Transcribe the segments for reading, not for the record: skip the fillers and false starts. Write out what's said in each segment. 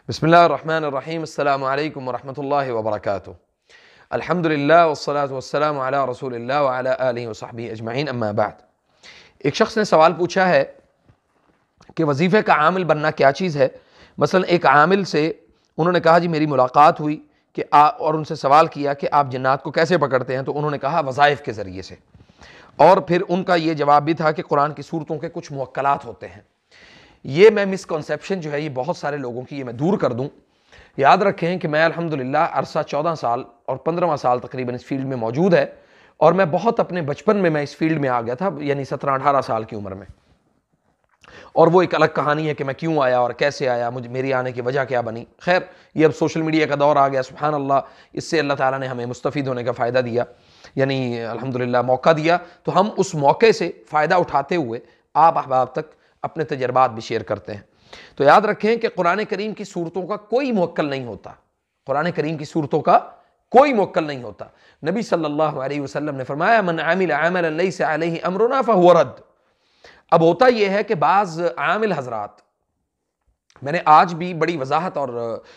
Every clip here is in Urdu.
بسم اللہ الرحمن الرحیم السلام علیکم ورحمۃ اللہ وبرکاتہ۔ الحمدللہ والصلاة والسلام علی رسول اللہ وعلی آلہ وصحبہ اجمعین، اما بعد۔ ایک شخص نے سوال پوچھا ہے کہ وظیفے کا عامل بننا کیا چیز ہے؟ مثلا ایک عامل سے انہوں نے کہا جی میری ملاقات ہوئی کہ اور ان سے سوال کیا کہ آپ جنات کو کیسے پکڑتے ہیں، تو انہوں نے کہا وظائف کے ذریعے سے، اور پھر ان کا یہ جواب بھی تھا کہ قرآن کی صورتوں کے کچھ موکلات ہوتے ہیں۔ یہ میں مسکنسیپشن جو ہے یہ بہت سارے لوگوں کی یہ میں دور کر دوں۔ یاد رکھیں کہ میں الحمدللہ عرصہ 14 سال اور 15واں سال تقریباً اس فیلڈ میں موجود ہے، اور میں بہت اپنے بچپن میں اس فیلڈ میں آ گیا تھا، یعنی 17-18 سال کی عمر میں، اور وہ ایک الگ کہانی ہے کہ میں کیوں آیا اور کیسے آیا، میری آنے کی وجہ کیا بنی۔ خیر، یہ اب سوشل میڈیا کا دور آ گیا، سبحان اللہ، اس سے اللہ تعالیٰ نے ہمیں مستفید ہونے کا فائدہ دیا، یعنی الحمدللہ موقع دیا، تو ہم اس موقع سے فائدہ اٹھاتے ہوئے آپ احباب تک اپنے تجربات بھی شیئر کرتے ہیں۔ تو یاد رکھیں کہ قرآن کریم کی صورتوں کا کوئی موکل نہیں ہوتا، قرآن کریم کی صورتوں کا کوئی موکل نہیں ہوتا۔ نبی صلی اللہ علیہ وسلم نے فرمایا من عمل عملا لیس علیہ امرنا فہو رد۔ اب ہوتا یہ ہے کہ بعض عامل حضرات، میں نے آج بھی بڑی وضاحت اور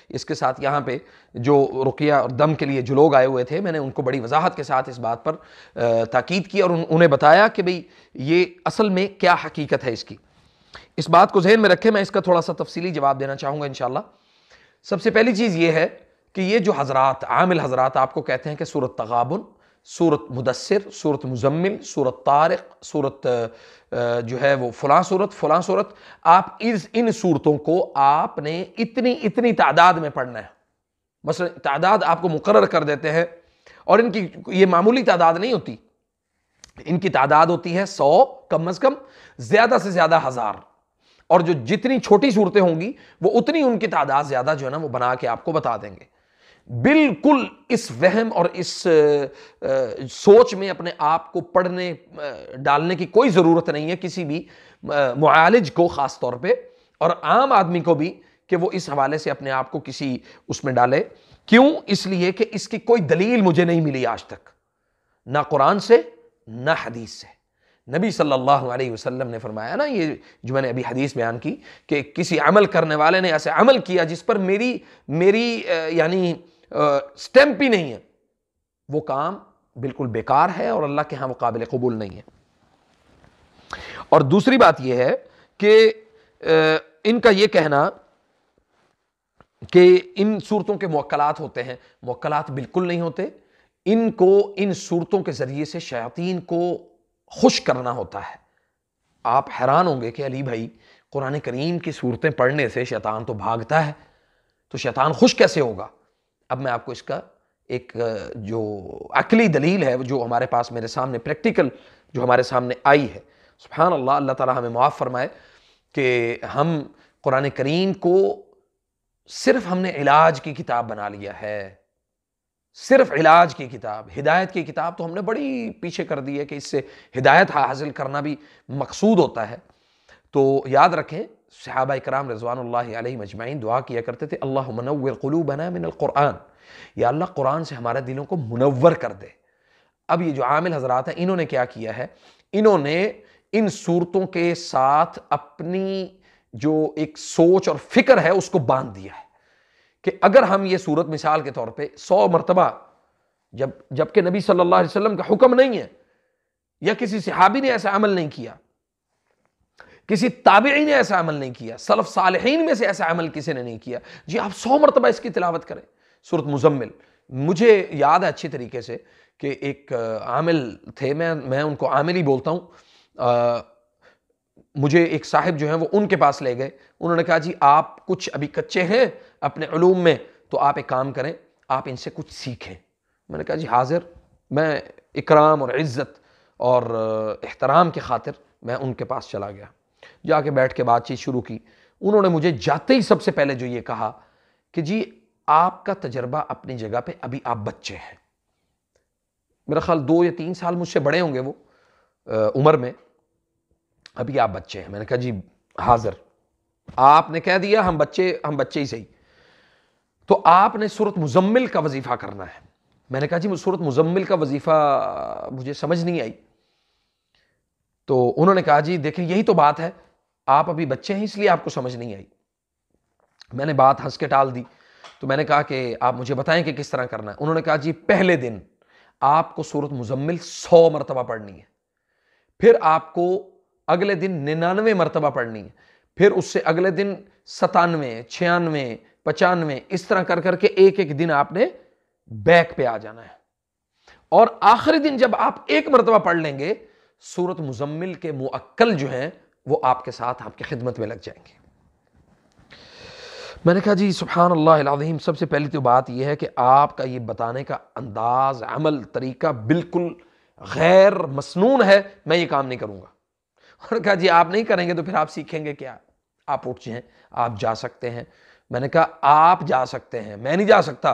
اس کے ساتھ یہاں پہ جو رقیہ اور دم کے لیے جو لوگ آئے ہوئے تھے، میں نے ان کو بڑی وضاحت کے ساتھ اس بات پر تاکید کی اور انہیں بتایا کہ بھئی یہ اصل میں کیا حقیقت ہے اس کی۔ اس بات کو ذہن میں رکھیں، میں اس کا تھوڑا سا تفصیلی جواب دینا چاہوں گا انشاءاللہ۔ سب سے پہلی چیز یہ ہے کہ یہ جو حضرات عامل حضرات آپ کو کہتے ہیں کہ سورۃ تغابن، سورۃ مدثر، سورۃ مزمل، سورۃ طارق، سورۃ جو ہے وہ فلاں سورت، آپ ان صورتوں کو آپ نے اتنی تعداد میں پڑھنا ہے۔ مثلا تعداد آپ کو مقرر کر دیتے ہیں، اور ان کی یہ معمولی تعداد نہیں ہوتی، ان کی تعداد ہوتی ہے 100 کم از کم، زیادہ سے زیادہ 1000، اور جو جتنی چھوٹی صورتیں ہوں گی وہ اتنی ان کی تعداد زیادہ جو ہے نا وہ بنا کے آپ کو بتا دیں گے۔ بالکل اس وہم اور اس سوچ میں اپنے آپ کو پڑھنے ڈالنے کی کوئی ضرورت نہیں ہے کسی بھی معالج کو، خاص طور پہ، اور عام آدمی کو بھی، کہ وہ اس حوالے سے اپنے آپ کو کسی اس میں ڈالے۔ کیوں؟ اس لیے کہ اس کی کوئی دلیل مجھے نہیں ملی آج تک، نہ قرآن سے نہ حدیث سے۔ نبی صلی اللہ علیہ وسلم نے فرمایا نا، یہ جو میں نے ابھی حدیث بیان کی، کہ کسی عمل کرنے والے نے ایسے عمل کیا جس پر میری یعنی سٹیمپ ہی نہیں ہے، وہ کام بالکل بیکار ہے اور اللہ کے ہاں وہ قابل قبول نہیں ہے۔ اور دوسری بات یہ ہے کہ ان کا یہ کہنا کہ ان صورتوں کے موکلات ہوتے ہیں، موکلات بالکل نہیں ہوتے۔ ان کو ان صورتوں کے ذریعے سے شیاطین کو خوش کرنا ہوتا ہے۔ آپ حیران ہوں گے کہ علی بھائی قرآن کریم کی صورتیں پڑھنے سے شیطان تو بھاگتا ہے، تو شیطان خوش کیسے ہوگا؟ اب میں آپ کو اس کا ایک جو عقلی دلیل ہے جو ہمارے پاس میرے سامنے پریکٹیکل جو ہمارے سامنے آئی ہے، سبحان اللہ، اللہ تعالیٰ ہمیں معاف فرمائے کہ ہم قرآن کریم کو صرف ہم نے علاج کی کتاب بنا لیا ہے، صرف علاج کی کتاب۔ ہدایت کی کتاب تو ہم نے بڑی پیچھے کر دی ہے کہ اس سے ہدایت حاصل کرنا بھی مقصود ہوتا ہے۔ تو یاد رکھیں صحابہ کرام رضوان اللہ علیہم اجمعین دعا کیا کرتے تھے اللہم نور قلوبنا من القرآن، یا اللہ قرآن سے ہمارے دلوں کو منور کر دے۔ اب یہ جو عامل حضرات ہیں، انہوں نے کیا کیا ہے؟ انہوں نے ان صورتوں کے ساتھ اپنی جو ایک سوچ اور فکر ہے اس کو باندھ دیا ہے کہ اگر ہم یہ صورت مثال کے طور پہ 100 مرتبہ، جبکہ نبی صلی اللہ علیہ وسلم کا حکم نہیں ہے، یا کسی صحابی نے ایسا عمل نہیں کیا، کسی تابعی نے ایسا عمل نہیں کیا، سلف صالحین میں سے ایسا عمل کسی نے نہیں کیا، جی آپ 100 مرتبہ اس کی تلاوت کریں۔ سورۃ مزمل، مجھے یاد ہے اچھی طریقے سے کہ ایک عامل تھے، میں ان کو عامل ہی بولتا ہوں، مجھے ایک صاحب جو ہیں وہ ان کے پاس لے گئے، انہوں نے کہا جی آپ کچھ ابھی کچے ہیں اپنے علوم میں، تو آپ ایک کام کریں، آپ ان سے کچھ سیکھیں۔ میں نے کہا جی حاضر، میں اکرام اور عزت اور احترام کی خاطر میں ان کے پاس چلا گیا، جا کے بیٹھ کے بات چیت شروع کی۔ انہوں نے مجھے جاتے ہی سب سے پہلے جو یہ کہا کہ جی آپ کا تجربہ اپنی جگہ پہ، ابھی آپ بچے ہیں، میرا خیال 2 یا 3 سال مجھ سے بڑے ہوں گے وہ عمر میں، ابھی آپ بچے ہیں۔ میں نے کہا جی حاضر، آپ نے کہہ دیا ہم بچے ہی صحیح، تو آپ نے سورۃ مزمل کا وظیفہ کرنا ہے۔ میں نے کہا جی سورۃ مزمل کا وظیفہ مجھے سمجھ نہیں آئی، تو انہوں نے کہا جی دیکھیں یہی تو بات ہے، آپ ابھی بچے ہیں اس لیے آپ کو سمجھ نہیں آئی۔ میں نے بات ہنس کے ٹال دی، تو میں نے کہا کہ آپ مجھے بتائیں کہ کس طرح کرنا ہے۔ انہوں نے کہا جی پہلے دن آپ کو سورۃ مزمل 100 مرتبہ پڑھنی ہے، پھر آپ کو اگلے دن 99 مرتبہ پڑھنی ہے، پھر اس سے اگلے دن 97 96 95 اس طرح کر کر کے ایک ایک دن آپ نے بیک پہ آ جانا ہے، اور آخری دن جب آپ ایک مرتبہ پڑھ لیں گے سورۃ مزمل کے مؤکل جو ہیں وہ آپ کے ساتھ آپ کی خدمت میں لگ جائیں گے۔ میں نے کہا جی سبحان اللہ العظیم، سب سے پہلی تو بات یہ ہے کہ آپ کا یہ بتانے کا انداز، عمل، طریقہ بالکل غیر مسنون ہے، میں یہ کام نہیں کروں گا۔ اور کہا جی آپ نہیں کریں گے تو پھر آپ سیکھیں گے کیا؟ آپ اٹھ جائیں، آپ جا سکتے ہیں۔ میں نے کہا آپ جا سکتے ہیں، میں نہیں جا سکتا۔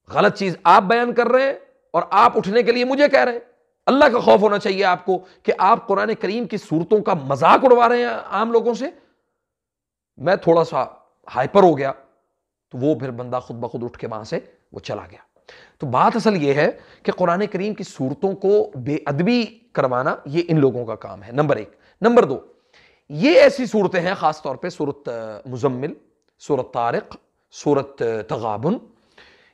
غلط چیز آپ بیان کر رہے ہیں اور آپ اٹھنے کے لیے مجھے کہہ رہے ہیں۔ اللہ کا خوف ہونا چاہیے آپ کو کہ آپ قرآن کریم کی صورتوں کا مذاق اڑوا رہے ہیں عام لوگوں سے۔ میں تھوڑا سا ہائپر ہو گیا تو وہ پھر بندہ خود بخود اٹھ کے وہاں سے وہ چلا گیا۔ تو بات اصل یہ ہے کہ قرآن کریم کی صورتوں کو بے ادبی کروانا یہ ان لوگوں کا کام ہے، نمبر 1۔ نمبر 2، یہ ایسی صورتیں ہیں خاص طور پہ سورۃ مزمل، سورۃ طارق، سورۃ تغابن،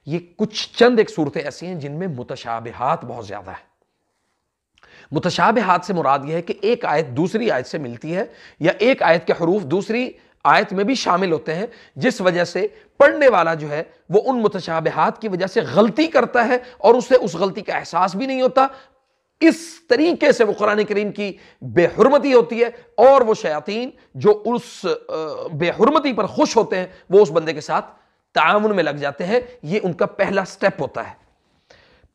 یہ کچھ چند ایک صورتیں ایسی ہیں جن میں متشابہات بہت زیادہ ہیں۔ متشابہات سے مراد یہ ہے کہ ایک آیت دوسری آیت سے ملتی ہے، یا ایک آیت کے حروف دوسری آیت میں بھی شامل ہوتے ہیں، جس وجہ سے پڑھنے والا جو ہے وہ ان متشابہات کی وجہ سے غلطی کرتا ہے اور اسے اس غلطی کا احساس بھی نہیں ہوتا۔ اس طریقے سے وہ قرآن کریم کی بے حرمتی ہوتی ہے، اور وہ شیاطین جو اس بے حرمتی پر خوش ہوتے ہیں وہ اس بندے کے ساتھ تعاون میں لگ جاتے ہیں۔ یہ ان کا پہلا سٹیپ ہوتا ہے۔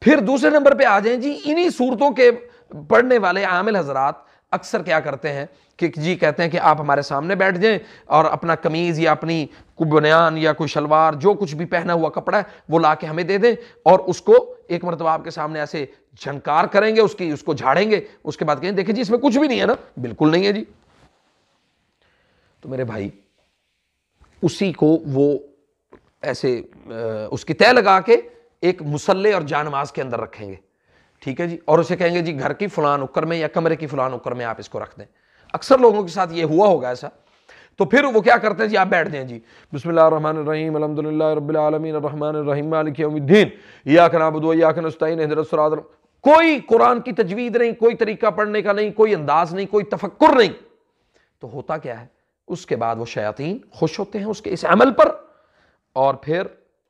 پھر دوسرے نمبر پہ آ جائیں جی، انہی صورتوں کے پڑھنے والے عامل حضرات اکثر کیا کرتے ہیں کہ جی کہتے ہیں کہ آپ ہمارے سامنے بیٹھ جائیں اور اپنا قمیض یا اپنی کوئی بنیان یا کوئی شلوار جو کچھ بھی پہنا ہوا کپڑا ہے وہ لا کے ہمیں دے دیں، اور اس کو ایک مرتبہ آپ کے سامنے ایسے جھنکار کریں گے، اس کو جھاڑیں گے، اس کے بعد کہیں دیکھیں جی اس میں کچھ بھی نہیں ہے نا، بالکل نہیں ہے جی۔ تو میرے بھائی اسی کو وہ ایسے اس کی تہ لگا کے ایک مصلی اور جانماز کے اندر رکھیں گے، ٹھیک ہے جی، اور اسے کہیں گے جی گھر کی فلاں نکر میں یا کمرے کی فلاں نکر میں آپ اس کو رکھ دیں۔ اکثر لوگوں کے ساتھ یہ ہوا ہوگا ایسا۔ تو پھر وہ کیا کرتے ہیں جی، آپ بیٹھ جائیں جی، بسم اللہ الرحمن الرحیم، الحمدللہ رب العالمین، الرحمن الرحیم، مالک یوم الدین، ایاک نعبد و ایاک نستعین، اہدنا الصراط۔ کوئی قرآن کی تجوید نہیں، کوئی طریقہ پڑھنے کا نہیں، کوئی انداز نہیں، کوئی تفکر نہیں۔ تو ہوتا کیا ہے، اس کے بعد وہ شیاطین خوش ہوتے ہیں اس کے اس عمل پر، اور پھر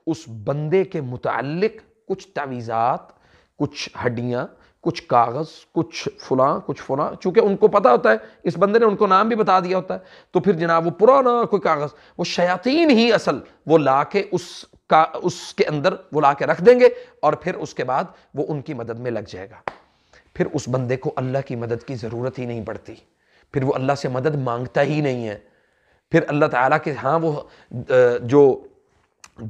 اس بندے کے متعلق کچھ تعویذات، کچھ ہڈیاں، کچھ کاغذ، کچھ فلاں، چونکہ ان کو پتا ہوتا ہے، اس بندے نے ان کو نام بھی بتا دیا ہوتا ہے، تو پھر جناب وہ پرانا کوئی کاغذ، وہ شیاطین ہی اصل وہ لا کے اس کے اندر وہ لا کے رکھ دیں گے، اور پھر اس کے بعد وہ ان کی مدد میں لگ جائے گا۔ پھر اس بندے کو اللہ کی مدد کی ضرورت ہی نہیں پڑتی، پھر وہ اللہ سے مدد مانگتا ہی نہیں ہے، پھر اللہ تعالیٰ کے ہاں وہ جو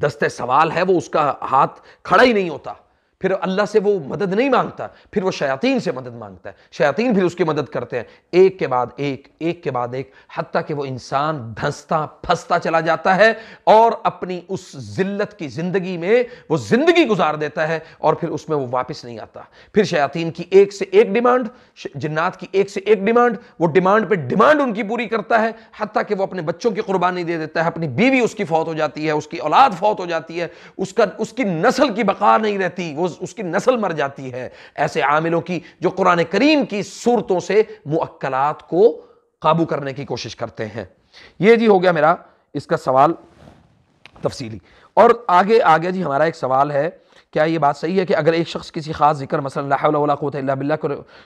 دست سوال ہے وہ اس کا ہاتھ کھڑا ہی نہیں ہوتا، پھر اللہ سے وہ مدد نہیں مانگتا، پھر وہ شیاطین سے مدد مانگتا ہے، شیاطین پھر اس کی مدد کرتے ہیں، ایک کے بعد ایک، ایک کے بعد ایک، حتیٰ کہ وہ انسان دھنستا پھنستا چلا جاتا ہے اور اپنی اس ذلت کی زندگی میں وہ زندگی گزار دیتا ہے، اور پھر اس میں وہ واپس نہیں آتا۔ پھر شیاطین کی ایک سے ایک ڈیمانڈ، جنات کی ایک سے ایک ڈیمانڈ، وہ ڈیمانڈ پہ ڈیمانڈ ان کی پوری کرتا ہے، حتیٰ کہ وہ اپنے بچوں کی قربانی دے دیتا ہے، اپنی بیوی اس کی فوت ہو جاتی ہے، اس کی اولاد فوت ہو جاتی ہے، اس کی نسل کی بقا نہیں رہتی، وہ اس کی نسل مر جاتی ہے، ایسے عاملوں کی جو قرآن کریم کی صورتوں سے مؤکلات کو قابو کرنے کی کوشش کرتے ہیں۔ یہ جی ہو گیا میرا اس کا سوال تفصیلی۔ اور آگے جی ہمارا ایک سوال ہے، کیا یہ بات صحیح ہے کہ اگر ایک شخص کسی خاص ذکر مثلا لا حول ولا قوت الا باللہ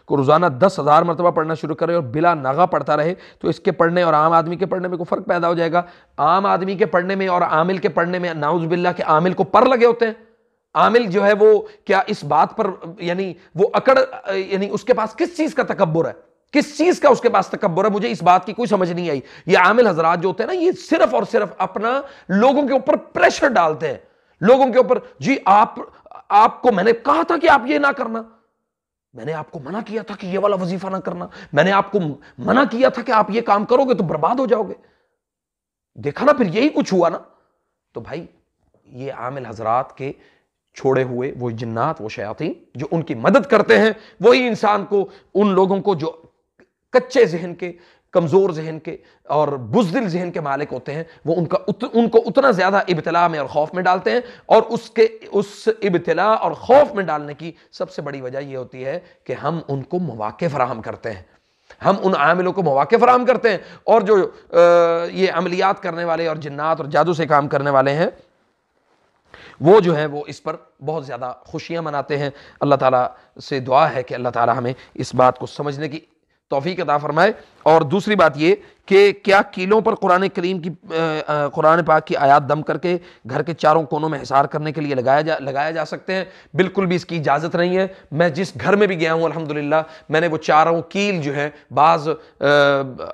کو روزانہ 10,000 مرتبہ پڑھنا شروع کرے اور بلا ناغہ پڑھتا رہے تو اس کے پڑھنے اور عام آدمی کے پڑھنے میں کوئی فرق پیدا ہو جائے گا؟ عام آدمی کے پڑھنے میں اور عامل کے پڑھنے میں نعوذ باللہ کہ عامل کو پر لگے ہوتے ہیں، عامل جو ہے وہ کیا اس بات پر یعنی وہ اکڑ، یعنی اس کے پاس کس چیز کا تکبر ہے، کس چیز کا اس کے پاس تکبر ہے؟ مجھے اس بات کی کوئی سمجھ نہیں آئی۔ یہ عامل حضرات جو ہوتے ہیں نا، یہ صرف اور صرف اپنا لوگوں کے اوپر پریشر ڈالتے ہیں، لوگوں کے اوپر، جی آپ کو میں نے کہا تھا کہ آپ یہ نہ کرنا، میں نے آپ کو منع کیا تھا کہ یہ والا وظیفہ نہ کرنا، میں نے آپ کو منع کیا تھا کہ آپ یہ کام کرو گے تو برباد ہو جاؤ گے، دیکھا نا پھر یہی کچھ ہوا نا۔ تو بھائی یہ عامل حضرات کے چھوڑے ہوئے وہ جنات، وہ شیاطین جو ان کی مدد کرتے ہیں، وہی انسان کو، ان لوگوں کو جو کچے ذہن کے، کمزور ذہن کے اور بزدل ذہن کے مالک ہوتے ہیں وہ ان کو اتنا زیادہ ابتلا میں اور خوف میں ڈالتے ہیں، اور اس ابتلا اور خوف میں ڈالنے کی سب سے بڑی وجہ یہ ہوتی ہے کہ ہم ان کو مواقع فراہم کرتے ہیں، ہم ان عاملوں کو مواقع فراہم کرتے ہیں، اور جو یہ عملیات کرنے والے اور جنات اور جادو سے کام کرنے والے ہیں وہ جو ہے وہ اس پر بہت زیادہ خوشیاں مناتے ہیں۔ اللہ تعالیٰ سے دعا ہے کہ اللہ تعالیٰ ہمیں اس بات کو سمجھنے کی توفیق عطا فرمائے۔ اور دوسری بات یہ کہ کیا کیلوں پر قرآن پاک کی آیات دم کر کے گھر کے چاروں کونوں میں حصار کرنے کے لیے لگایا جا سکتے ہیں؟ بالکل بھی اس کی اجازت نہیں ہے۔ میں جس گھر میں بھی گیا ہوں الحمدللہ میں نے وہ چاروں کیل جو ہے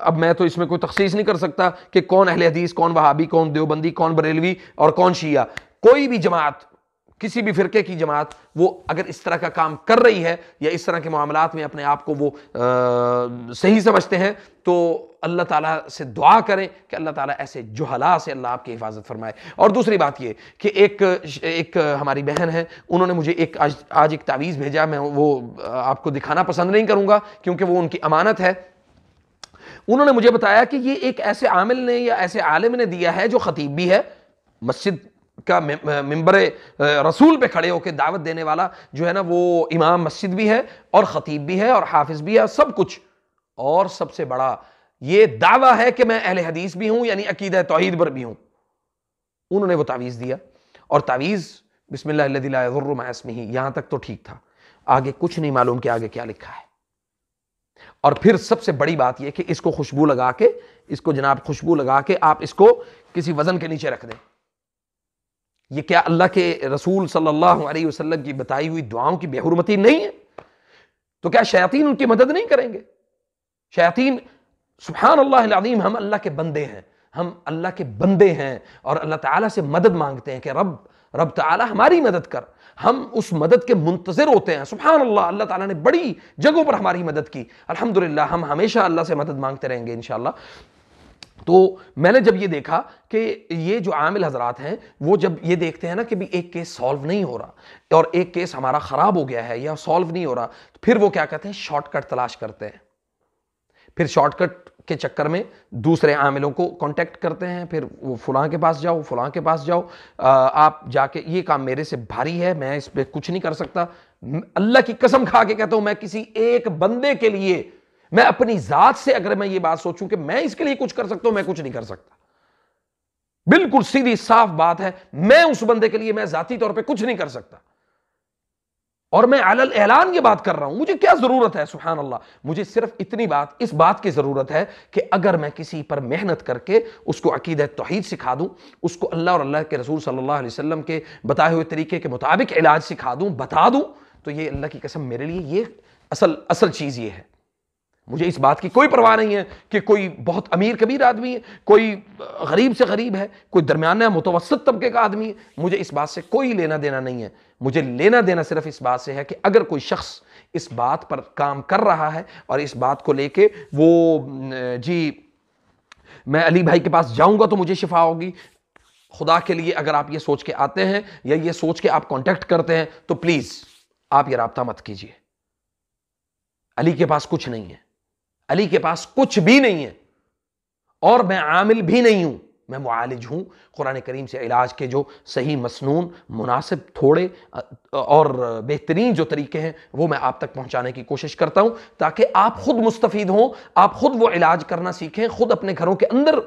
اب میں تو اس میں کوئی تخصیص نہیں کر سکتا کہ کون اہل حدیث، کون وہابی، کون دیوبندی، کون بریلوی اور کون شیعہ، کوئی بھی جماعت، کسی بھی فرقے کی جماعت وہ اگر اس طرح کا کام کر رہی ہے یا اس طرح کے معاملات میں اپنے آپ کو وہ صحیح سمجھتے ہیں تو اللہ تعالیٰ سے دعا کریں کہ اللہ تعالیٰ ایسے جہلاء سے اللہ آپ کی حفاظت فرمائے۔ اور دوسری بات یہ کہ ایک ہماری بہن ہے، انہوں نے مجھے آج ایک تعویذ بھیجا، میں وہ آپ کو دکھانا پسند نہیں کروں گا کیونکہ وہ ان کی امانت ہے۔ انہوں نے مجھے بتایا کہ یہ ایک ایسے عامل نے یا ایسے عالم نے دیا ہے جو خطیب بھی ہے، مسجد کا ممبر رسول پہ کھڑے ہو کے دعوت دینے والا جو ہے نا وہ امام مسجد بھی ہے اور خطیب بھی ہے اور حافظ بھی ہے سب کچھ، اور سب سے بڑا یہ دعویٰ ہے کہ میں اہل حدیث بھی ہوں، یعنی عقیدہ توحید پر بھی ہوں۔ انہوں نے وہ تعویذ دیا، اور تعویذ بسم اللہ الذی لا یضر مع اسمہ یہاں تک تو ٹھیک تھا، آگے کچھ نہیں معلوم کہ آگے کیا لکھا ہے۔ اور پھر سب سے بڑی بات یہ کہ اس کو خوشبو لگا کے، اس کو جناب خوشبو لگا کے آپ اس کو کسی وزن کے نیچے رکھ دیں۔ یہ کیا اللہ کے رسول صلی اللہ علیہ وسلم کی بتائی ہوئی دعاؤں کی بے حرمتی نہیں ہے؟ تو کیا شیاطین ان کی مدد نہیں کریں گے؟ شیاطین، سبحان اللہ العظیم، ہم اللہ کے بندے ہیں، ہم اللہ کے بندے ہیں اور اللہ تعالیٰ سے مدد مانگتے ہیں کہ رب تعالیٰ ہماری مدد کر، ہم اس مدد کے منتظر ہوتے ہیں۔ سبحان اللہ، اللہ تعالیٰ نے بڑی جگہوں پر ہماری مدد کی، الحمدللہ ہم ہمیشہ اللہ سے مدد مانگتے رہیں گے انشاءاللہ۔ تو میں نے جب یہ دیکھا کہ یہ جو عامل حضرات ہیں وہ جب یہ دیکھتے ہیں نا کہ بھی ایک کیس سالو نہیں ہو رہا اور ایک کیس ہمارا خراب ہو گیا ہے یا سالو نہیں ہو رہا، پھر وہ کیا کہتے ہیں، شارٹ کٹ تلاش کرتے ہیں، پھر شارٹ کٹ کے چکر میں دوسرے عاملوں کو کانٹیکٹ کرتے ہیں، پھر وہ فلاں کے پاس جاؤ، فلاں کے پاس جاؤ، آپ جا کے یہ کام میرے سے بھاری ہے، میں اس پہ کچھ نہیں کر سکتا۔ اللہ کی قسم کھا کے کہتا ہوں، میں کسی ایک بندے کے لیے، میں اپنی ذات سے اگر میں یہ بات سوچوں کہ میں اس کے لیے کچھ کر سکتا ہوں، میں کچھ نہیں کر سکتا۔ بالکل سیدھی صاف بات ہے، میں اس بندے کے لیے میں ذاتی طور پہ کچھ نہیں کر سکتا، اور میں علی الاعلان یہ بات کر رہا ہوں۔ مجھے کیا ضرورت ہے، سبحان اللہ، مجھے صرف اس بات کی ضرورت ہے کہ اگر میں کسی پر محنت کر کے اس کو عقیدہ توحید سکھا دوں، اس کو اللہ اور اللہ کے رسول صلی اللہ علیہ وسلم کے بتائے ہوئے طریقے کے مطابق علاج سکھا دوں، بتا دوں، تو یہ اللہ کی قسم میرے لیے یہ اصل چیز یہ ہے۔ مجھے اس بات کی کوئی پرواہ نہیں ہے کہ کوئی بہت امیر کبیر آدمی ہے، کوئی غریب سے غریب ہے، کوئی درمیانہ متوسط طبقے کا آدمی ہے، مجھے اس بات سے کوئی لینا دینا نہیں ہے۔ مجھے لینا دینا صرف اس بات سے ہے کہ اگر کوئی شخص اس بات پر کام کر رہا ہے اور اس بات کو لے کے وہ جی میں علی بھائی کے پاس جاؤں گا تو مجھے شفا ہوگی، خدا کے لیے اگر آپ یہ سوچ کے آتے ہیں یا یہ سوچ کے آپ کانٹیکٹ کرتے ہیں تو پلیز آپ یہ رابطہ مت کیجیے۔ علی کے پاس کچھ نہیں ہے، علی کے پاس کچھ بھی نہیں ہے، اور میں عامل بھی نہیں ہوں، میں معالج ہوں۔ قرآن کریم سے علاج کے جو صحیح مسنون، مناسب، تھوڑے اور بہترین جو طریقے ہیں وہ میں آپ تک پہنچانے کی کوشش کرتا ہوں تاکہ آپ خود مستفید ہوں، آپ خود وہ علاج کرنا سیکھیں، خود اپنے گھروں کے اندر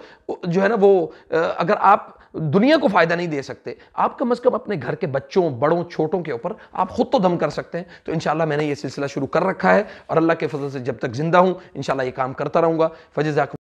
جو ہے نا وہ اگر آپ دنیا کو فائدہ نہیں دے سکتے، آپ کم از کم اپنے گھر کے بچوں، بڑوں، چھوٹوں کے اوپر آپ خود تو دم کر سکتے ہیں۔ تو انشاءاللہ میں نے یہ سلسلہ شروع کر رکھا ہے اور اللہ کے فضل سے جب تک زندہ ہوں انشاءاللہ یہ کام کرتا رہوں گا۔ فجزاکم